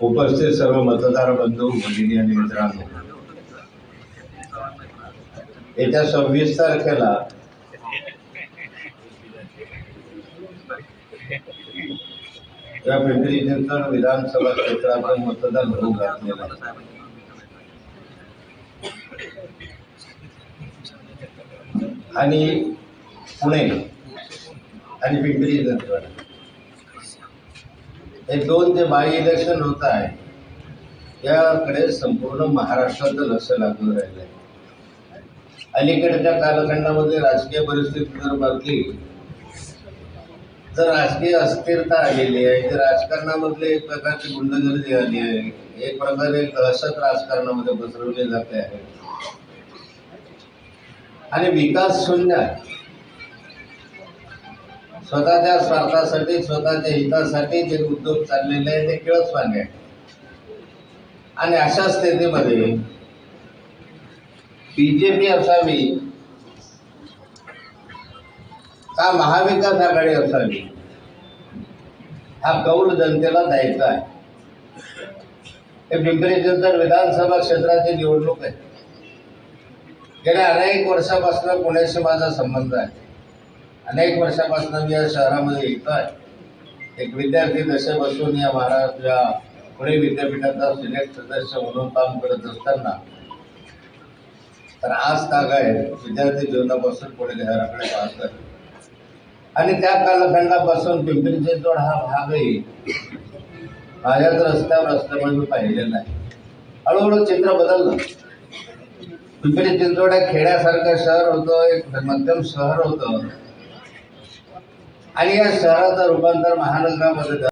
उपस्थित सर्व मतदार बंधू भगिनी आणि मित्रांनो, येत्या 26 तारखेला या पिंपरी चिंचवड विधानसभा क्षेत्राचं मतदान होऊ घातलेलं आहे आणि पुणे आणि पिंपरी चिंचवड हे दोन जे बाय इलेक्शन होत आहे याकडे संपूर्ण महाराष्ट्राचं लक्ष लागून राहिलं आहे. अलीकडच्या कालखंडामध्ये राजकीय परिस्थिती जर बघली तर राजकीय अस्थिरता आलेली आहे. जे राजकारणामधले एक प्रकारची गुंडगर्दी आली आहे, एक प्रकारे दहशत राजकारणामध्ये पसरवली जाते आहे आणि विकास शून्य आहे. स्वतःच्या स्वार्थासाठी, स्वतःच्या हितासाठी जे उद्योग चाललेले आहे ते किळसवाणे आहे. आणि अशा स्थितीमध्ये बीजेपी असावी का महाविकास आघाडी असावी हा कौल जनतेला द्यायचा आहे. हे पिंपरी चिंचवड विधानसभा क्षेत्राची निवडणूक आहे. गेल्या अनेक वर्षापासून पुण्याशी माझा संबंध आहे. अनेक वर्षापासून मी या शहरामध्ये येतो आहे. एक विद्यार्थी दशेपासून या महाराष्ट्र पुणे विद्यापीठाचा सिनेट सदस्य म्हणून काम करत असताना तर आज तागायत विद्यार्थी जीवनापासून पुणे शहराकडे पाहत आहे आणि त्या कालखंडापासून पिंपरी चिंचवड हा भागही माझ्याच रस्त्यावर मी पाहिलेला आहे. हळूहळू चित्र बदललं. पिंपरी चिंचवड एक खेड्यासारखं शहर होतं, एक मध्यम शहर होतं आणि या शहराचं रूपांतर महानगरामध्ये